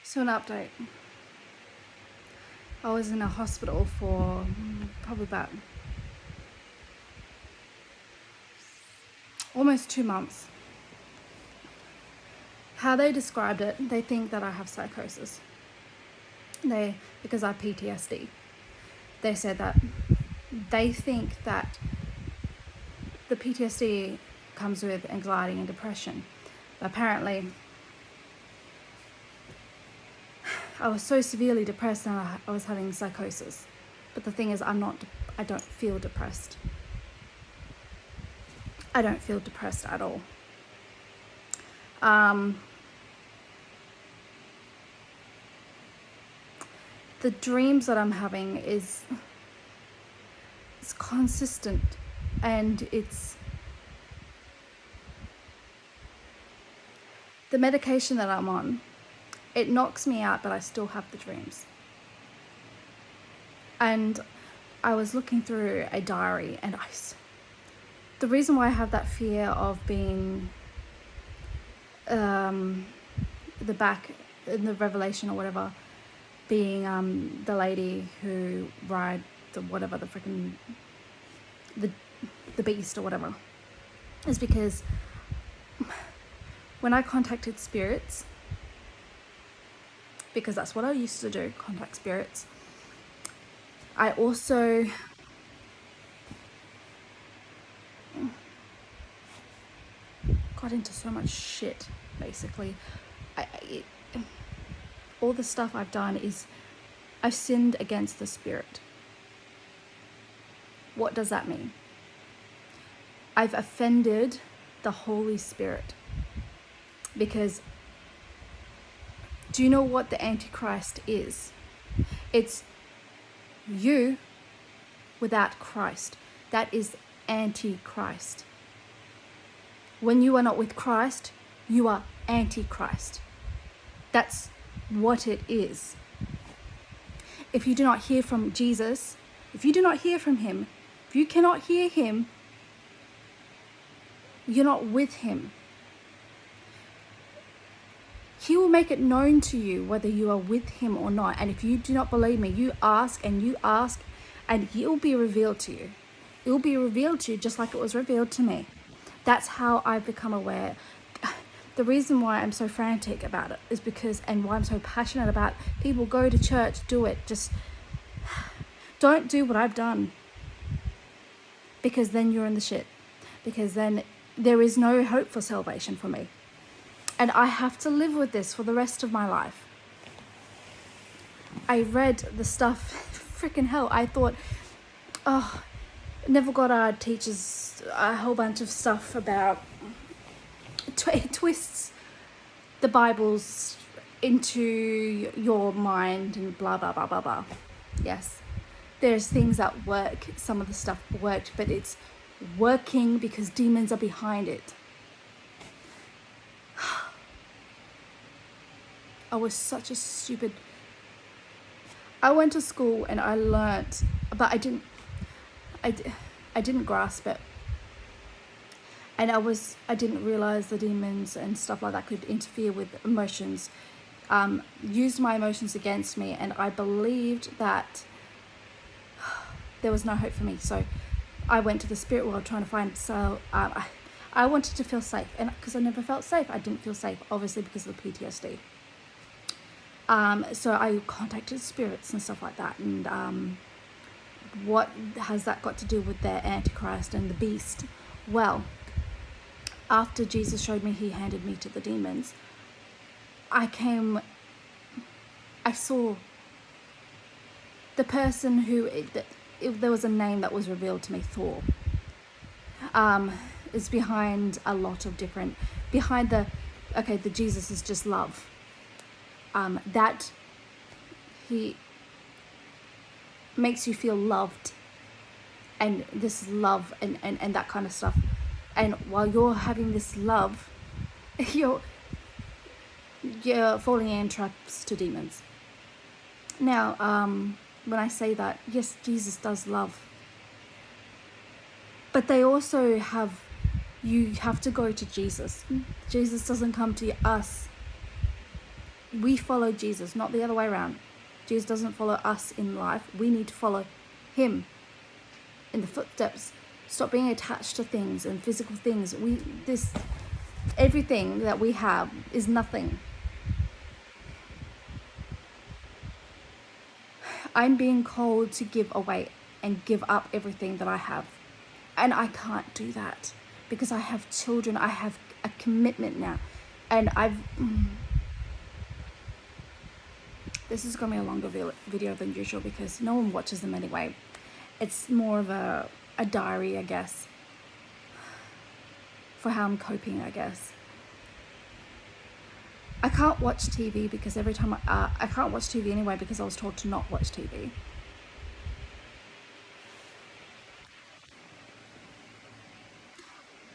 So an update. I was in a hospital for probably about almost 2 months. How they described it, they think that I have psychosis. Because I have PTSD. They said that they think that the PTSD comes with anxiety and depression. But apparently, I was so severely depressed that I was having psychosis. But the thing is, I don't feel depressed. I don't feel depressed at all. The dreams that I'm having it's consistent, and it's the medication that I'm on. It knocks me out, but I still have the dreams. And I was looking through a diary, and the reason why I have that fear of being the back in the Revelation or whatever, being the lady who ride the beast or whatever, is because when I contacted spirits, because that's what I used to do, contact spirits, I also got into so much shit, basically. All the stuff I've done is I've sinned against the spirit. What does that mean? I've offended the Holy Spirit. Because do you know what the Antichrist is? It's you without Christ. That is Antichrist. When you are not with Christ, you are Antichrist. That's what it is. If you do not hear from Jesus, if you do not hear from him, if you cannot hear him, you're not with him. He will make it known to you whether you are with him or not. And if you do not believe me, you ask, and he will be revealed to you. It will be revealed to you just like it was revealed to me. That's how I've become aware. The reason why I'm so frantic about it is because, and why I'm so passionate about people go to church, do it. Just don't do what I've done. Because then you're in the shit. Because then there is no hope for salvation for me. And I have to live with this for the rest of my life. I read the stuff, freaking hell. I thought, Neville Goddard teaches a whole bunch of stuff about twists the Bibles into your mind and blah, blah, blah, blah, blah. Yes, there's things that work. Some of the stuff worked, but it's working because demons are behind it. I was such a stupid... I went to school and I learnt, but I didn't grasp it. And I didn't realize the demons and stuff like that could interfere with emotions, used my emotions against me, and I believed that there was no hope for me. So I went to the spirit world trying to find, I wanted to feel safe, and because I never felt safe, I didn't feel safe, obviously because of the PTSD. So I contacted spirits and stuff like that, and what has that got to do with the Antichrist and the beast? Well, after Jesus showed me, he handed me to the demons, I saw the person who, there was a name that was revealed to me, Thor, is behind a lot of different, the Jesus is just love. That he makes you feel loved, and this love and that kind of stuff. And while you're having this love, you're falling in traps to demons. Now, when I say that, yes, Jesus does love, but they also you have to go to Jesus. Jesus doesn't come to us. We follow Jesus, not the other way around. Jesus doesn't follow us in life. We need to follow him in the footsteps. Stop being attached to things and physical things. Everything that we have is nothing. I'm being called to give away and give up everything that I have. And I can't do that because I have children. I have a commitment now. And this is going to be a longer video than usual because no one watches them anyway. It's more of a diary, I guess, for how I'm coping, I guess. I can't watch TV because every time I can't watch TV anyway because I was told to not watch TV.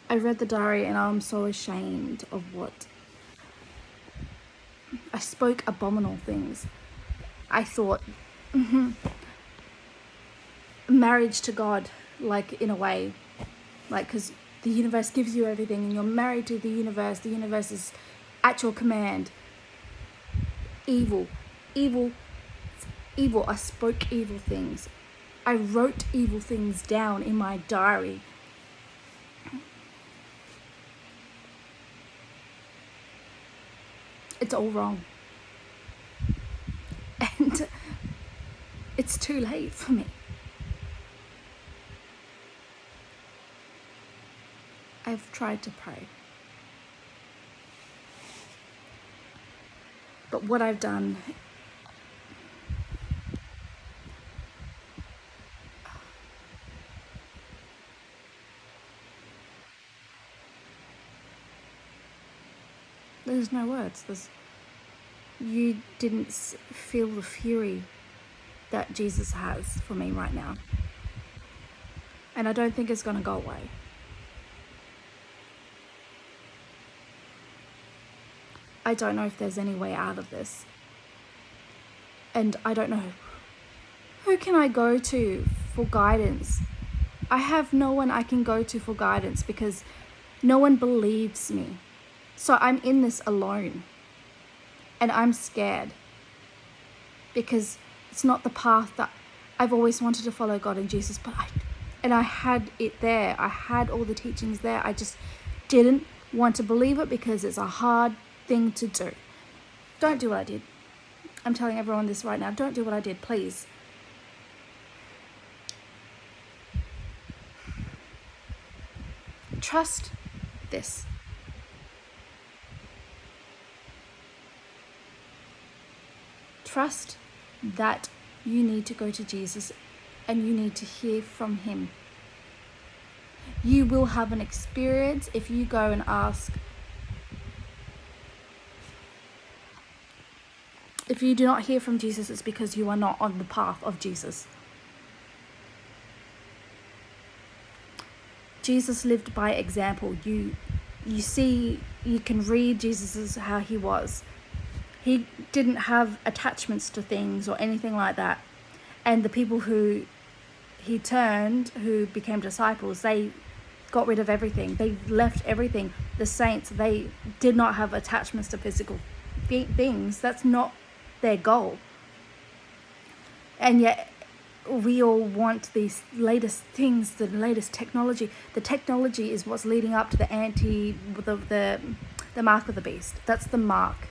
I read the diary and I'm so ashamed of what I spoke. Abominable things. I thought marriage to God, like, in a way, like, because the universe gives you everything and you're married to the universe is at your command. Evil. I spoke evil things. I wrote evil things down in my diary. It's all wrong. And it's too late for me. I've tried to pray. But what I've done, there's no words. You didn't feel the fury that Jesus has for me right now. And I don't think it's going to go away. I don't know if there's any way out of this. And I don't know. Who can I go to for guidance? I have no one I can go to for guidance because no one believes me. So I'm in this alone. And I'm scared. Because it's not the path that I've always wanted to follow God and Jesus. But I had it there. I had all the teachings there. I just didn't want to believe it because it's a hard thing to do. Don't do what I did. I'm telling everyone this right now. Don't do what I did, please. Trust this. Trust that you need to go to Jesus and you need to hear from him. You will have an experience if you go and ask. If you do not hear from Jesus, it's because you are not on the path of Jesus. Jesus lived by example. You see, you can read Jesus how he was. He didn't have attachments to things or anything like that. And the people who he turned, who became disciples, they got rid of everything. They left everything. The saints, they did not have attachments to physical things. That's not their goal. And yet we all want these latest things, the latest technology. The technology is what's leading up to the mark of the beast. That's the mark.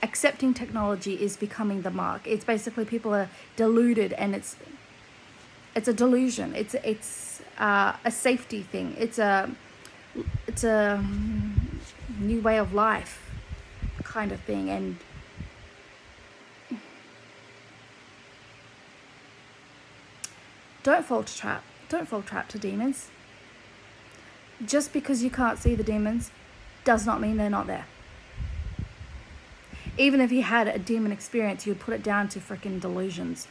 Accepting technology is becoming the mark. It's basically people are deluded, and it's a delusion. It's a safety thing. It's a new way of life kind of thing. And don't fall trap to demons. Just because you can't see the demons does not mean they're not there. Even if you had a demon experience, you'd put it down to freaking delusions.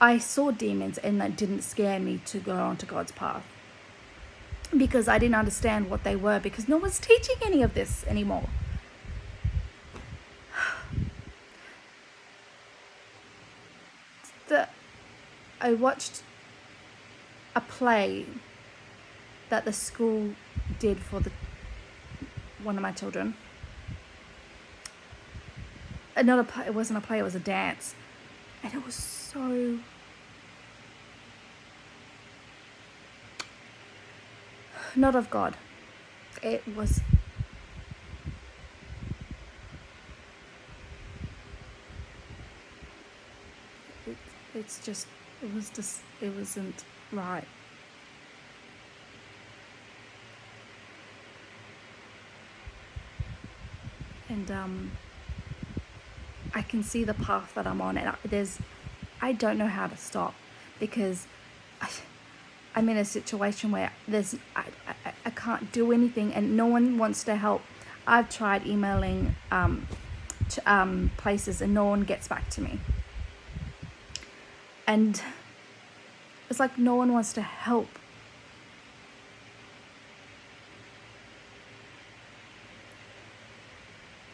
I saw demons and that didn't scare me to go onto God's path. Because I didn't understand what they were, because no one's teaching any of this anymore. I watched a play that the school did for one of my children. It wasn't a play, it was a dance. And it was so not of God. It was it wasn't right. And I can see the path that I'm on, and I don't know how to stop, because I'm in a situation where I can't do anything, and no one wants to help. I've tried emailing to places, and no one gets back to me. And it's like no one wants to help.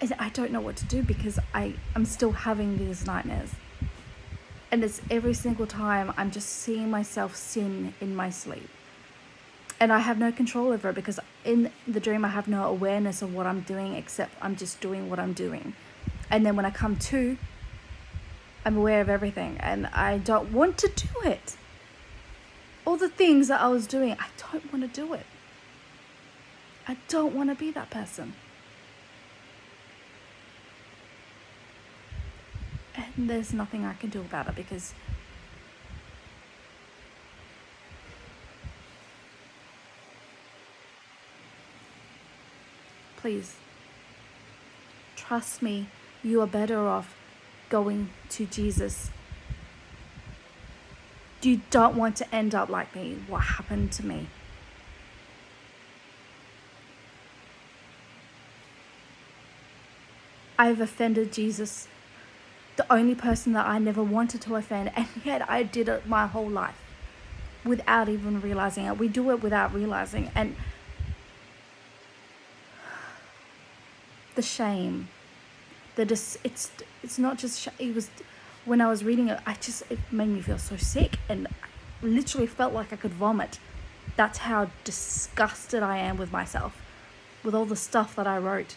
And I don't know what to do, because I'm still having these nightmares. And it's every single time I'm just seeing myself sin in my sleep. And I have no control over it, because in the dream I have no awareness of what I'm doing, except I'm just doing what I'm doing. And then when I come to, I'm aware of everything, and I don't want to do it. All the things that I was doing, I don't want to do it. I don't want to be that person. And there's nothing I can do about it, because please, trust me, you are better off going to Jesus. You don't want to end up like me, what happened to me. I've offended Jesus, the only person that I never wanted to offend, and yet I did it my whole life without even realizing it. We do it without realizing, and the shame, it's not just it was, when I was reading it, it made me feel so sick, and I literally felt like I could vomit. That's how disgusted I am with myself, with all the stuff that I wrote.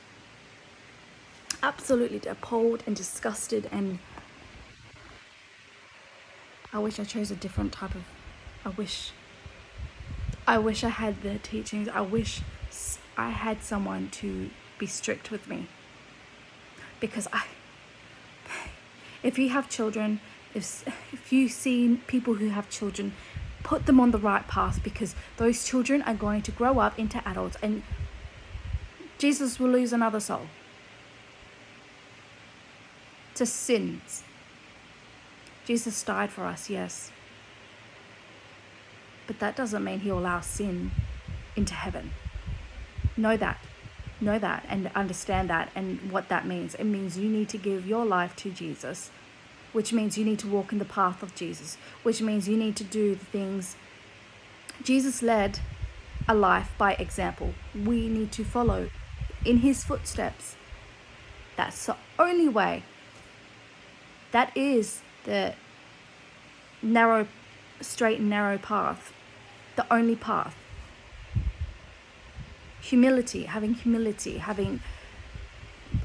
Absolutely appalled and disgusted, and I wish I chose a different type of, I wish I had the teachings. I wish I had someone to be strict with me, because if you have children, if you see people who have children, put them on the right path, because those children are going to grow up into adults, and Jesus will lose another soul to sins. Jesus died for us, yes, but that doesn't mean he'll allow sin into heaven. Know that, and understand that, and what that means. It means you need to give your life to Jesus, which means you need to walk in the path of Jesus, which means you need to do the things. Jesus led a life by example. We need to follow in his footsteps. That's the only way. That is the straight and narrow path, the only path. Having humility, having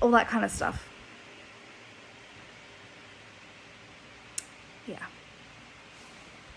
all that kind of stuff.